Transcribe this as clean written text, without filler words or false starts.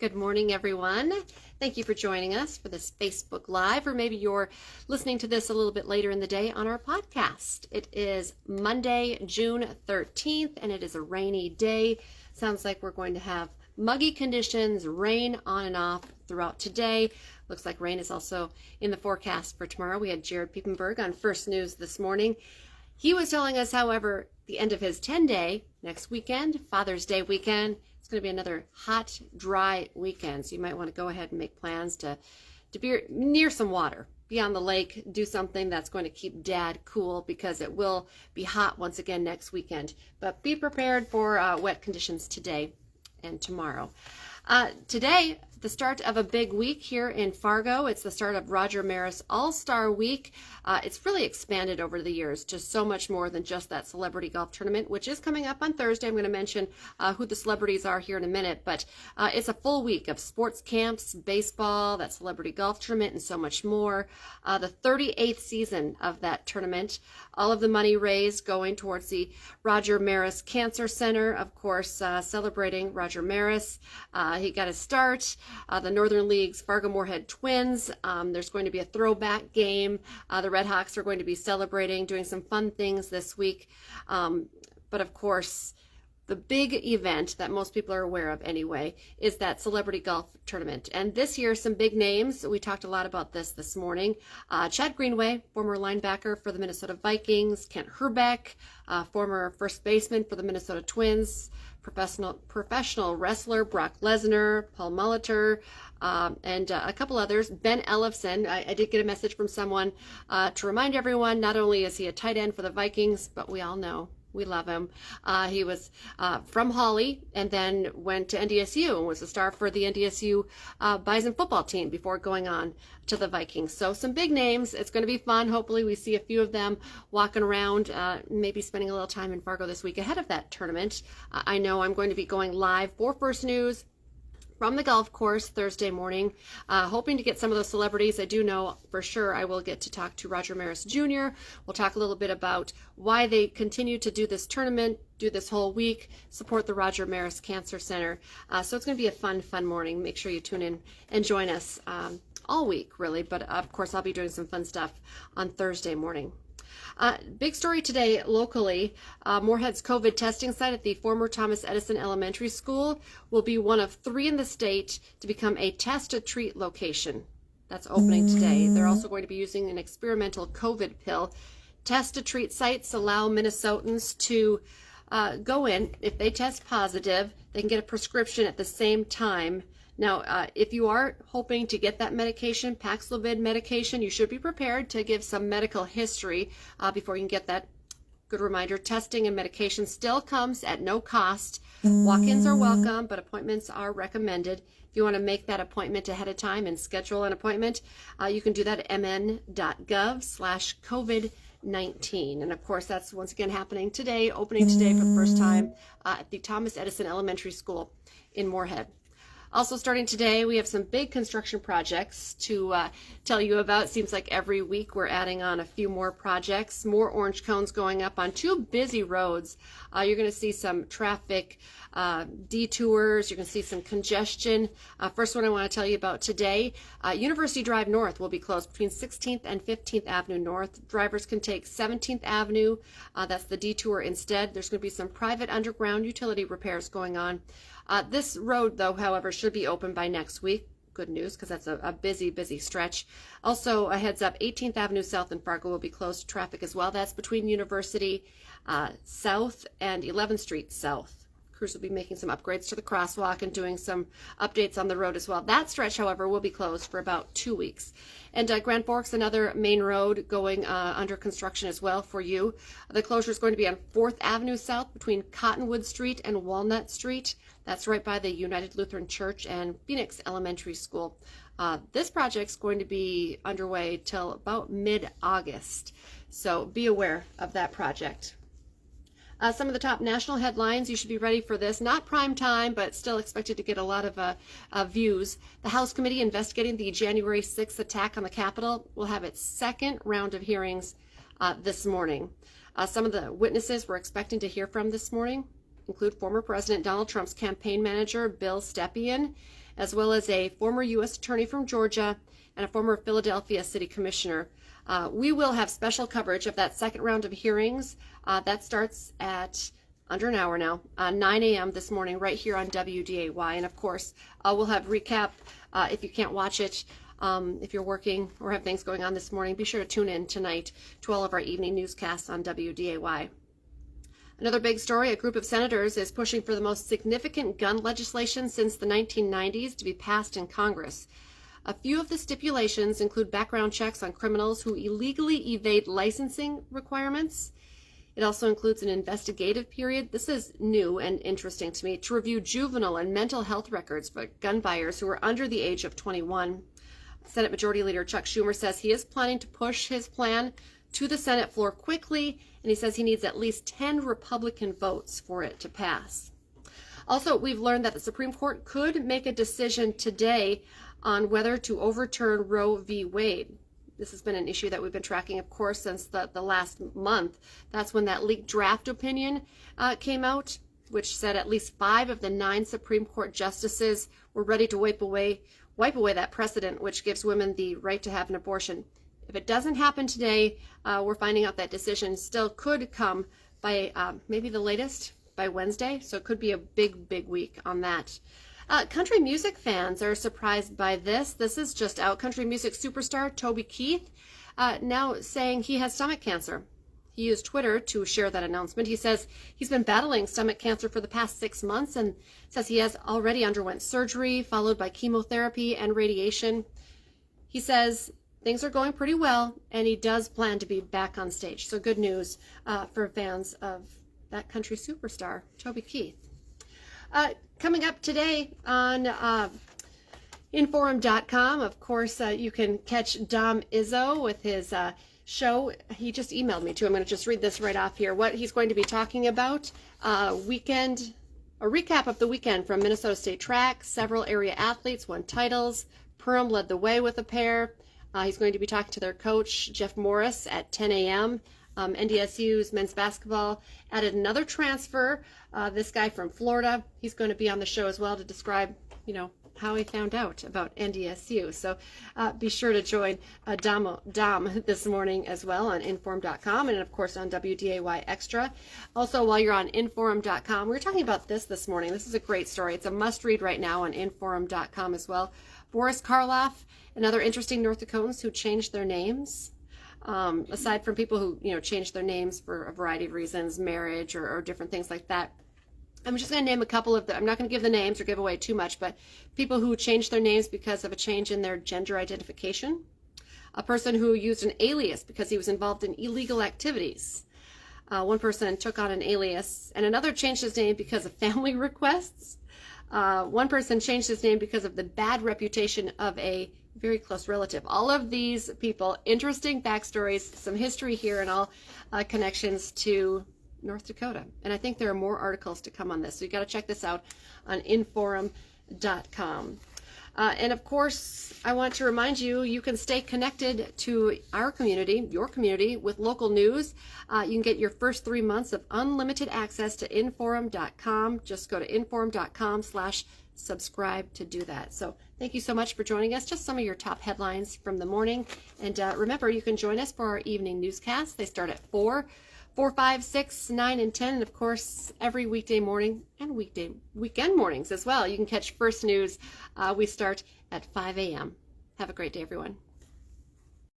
Good morning, everyone. Thank you for joining us for this Facebook Live, or maybe you're listening to this a little bit later in the day on our podcast. It is Monday, June 13th, and it is a rainy day. Sounds like we're going to have muggy conditions, rain on and off throughout today. Looks like rain is also in the forecast for tomorrow. We had Jared Piepenberg on First News this morning. He was telling us, however, the end of his 10-day next weekend, Father's Day weekend, it's going to be another hot, dry weekend. So you might want to go ahead and make plans to be near some water, be on the lake, do something that's going to keep Dad cool, because it will be hot once again next weekend. But be prepared for wet conditions today and tomorrow. Today, the start of a big week here in Fargo. It's the start of Roger Maris All-Star Week. It's really expanded over the years to so much more than just that celebrity golf tournament, which is coming up on Thursday. I'm going to mention who the celebrities are here in a minute, but it's a full week of sports camps, baseball, that celebrity golf tournament, and so much more. The 38th season of that tournament. All of the money raised going towards the Roger Maris Cancer Center, of course, celebrating Roger Maris. He got his start. The Northern League's Fargo Moorhead Twins. There's going to be a throwback game. The Red Hawks are going to be celebrating, doing some fun things this week. But of course, the big event that most people are aware of anyway is that celebrity golf tournament. And this year, some big names. We talked a lot about this morning. Chad Greenway, former linebacker for the Minnesota Vikings. Kent Herbeck, former first baseman for the Minnesota Twins. Professional wrestler Brock Lesnar, Paul Molitor, and a couple others. Ben Ellefson. I did get a message from someone to remind everyone, not only is he a tight end for the Vikings, but we all know, we love him. He was from Hawley and then went to NDSU and was a star for the NDSU Bison football team before going on to the Vikings. So some big names. It's going to be fun. Hopefully we see a few of them walking around, maybe spending a little time in Fargo this week ahead of that tournament. I know I'm going to be going live for First News from the golf course Thursday morning, hoping to get some of those celebrities. I do know for sure I will get to talk to Roger Maris Jr. We'll talk a little bit about why they continue to do this tournament, do this whole week, support the Roger Maris Cancer Center. So it's going to be a fun morning. Make sure you tune in and join us all week, really. But of course, I'll be doing some fun stuff on Thursday morning. Big story today locally. Moorhead's COVID testing site at the former Thomas Edison Elementary School will be one of 3 in the state to become a test-to-treat location. That's opening today. They're also going to be using an experimental COVID pill. Test-to-treat sites allow Minnesotans to go in. If they test positive, they can get a prescription at the same time. Now, if you are hoping to get that medication, Paxlovid medication, you should be prepared to give some medical history before you can get that. Good reminder, testing and medication still comes at no cost. Walk-ins are welcome, but appointments are recommended. If you want to make that appointment ahead of time and schedule an appointment, you can do that at mn.gov/COVID-19. And of course, that's once again happening today, opening today for the first time at the Thomas Edison Elementary School in Moorhead. Also starting today, we have some big construction projects to tell you about. Seems like every week we're adding on a few more projects, more orange cones going up on 2 busy roads. You're going to see some traffic detours. You're going to see some congestion. First one I want to tell you about today, University Drive North will be closed between 16th and 15th Avenue North. Drivers can take 17th Avenue. That's the detour instead. There's going to be some private underground utility repairs going on. This road, though, however, should be open by next week. Good news, because that's a busy stretch. Also, a heads up, 18th Avenue South in Fargo will be closed to traffic as well. That's between University South and 11th Street South. Crews will be making some upgrades to the crosswalk and doing some updates on the road as well. That stretch, however, will be closed for about 2 weeks. And Grand Forks, another main road going under construction as well for you. The closure is going to be on 4th Avenue South between Cottonwood Street and Walnut Street. That's right by the United Lutheran Church and Phoenix Elementary School. This project's going to be underway till about mid-August, so be aware of that project. Some of the top national headlines, you should be ready for this. Not prime time, but still expected to get a lot of views. The House Committee investigating the January 6th attack on the Capitol will have its second round of hearings this morning. Some of the witnesses we're expecting to hear from this morning include former President Donald Trump's campaign manager, Bill Stepien, as well as a former U.S. attorney from Georgia and a former Philadelphia city commissioner. We will have special coverage of that second round of hearings. That starts at under an hour now, 9 a.m. this morning, right here on WDAY. And of course, we'll have recap if you can't watch it. If you're working or have things going on this morning, be sure to tune in tonight to all of our evening newscasts on WDAY. Another big story, a group of senators is pushing for the most significant gun legislation since the 1990s to be passed in Congress. A few of the stipulations include background checks on criminals who illegally evade licensing requirements. It also includes an investigative period. This is new and interesting to me, to review juvenile and mental health records for gun buyers who are under the age of 21. Senate Majority Leader Chuck Schumer says he is planning to push his plan to the Senate floor quickly, and he says he needs at least 10 Republican votes for it to pass. Also, we've learned that the Supreme Court could make a decision today on whether to overturn Roe v. Wade. This has been an issue that we've been tracking, of course, since the last month. That's when that leaked draft opinion came out, which said at least 5 of the 9 Supreme Court justices were ready to wipe away that precedent, which gives women the right to have an abortion. If it doesn't happen today, we're finding out that decision still could come by maybe the latest by Wednesday. So it could be a big week on that. Country music fans are surprised by this. This is just out. Country music superstar Toby Keith now saying he has stomach cancer. He used Twitter to share that announcement. He says he's been battling stomach cancer for the past 6 months and says he has already underwent surgery followed by chemotherapy and radiation. He says things are going pretty well and he does plan to be back on stage. So good news for fans of that country superstar, Toby Keith. Coming up today on InForum.com, of course, you can catch Dom Izzo with his show. He just emailed me too. I'm going to just read this right off here. What he's going to be talking about, a recap of the weekend from Minnesota State Track. Several area athletes won titles. Perham led the way with a pair. He's going to be talking to their coach, Jeff Morris, at 10 a.m. NDSU's men's basketball added another transfer, this guy from Florida. He's going to be on the show as well to describe, how he found out about NDSU. So be sure to join Dom this morning as well on Inform.com and, of course, on WDAY Extra. Also, while you're on Inform.com, we were talking about this morning. This is a great story. It's a must-read right now on Inform.com as well. Boris Karloff and other interesting North Dakotans who changed their names. Aside from people who, changed their names for a variety of reasons, marriage or different things like that. I'm just going to name a couple of them. I'm not going to give the names or give away too much, but people who changed their names because of a change in their gender identification. A person who used an alias because he was involved in illegal activities. One person took on an alias, and another changed his name because of family requests. One person changed his name because of the bad reputation of a very close relative. All of these people, interesting backstories, some history here, and all connections to North Dakota. And I think there are more articles to come on this. So you got to check this out on Inforum.com. And of course, I want to remind you, you can stay connected to our community, your community, with local news. You can get your first 3 months of unlimited access to Inforum.com. Just go to Inforum.com/subscribe to do that. So thank you so much for joining us. Just some of your top headlines from the morning. And remember, you can join us for our evening newscasts. They start at 4, 5, 6, 9, and 10. And of course, every weekday morning and weekend mornings as well. You can catch First News. We start at 5 a.m. Have a great day, everyone.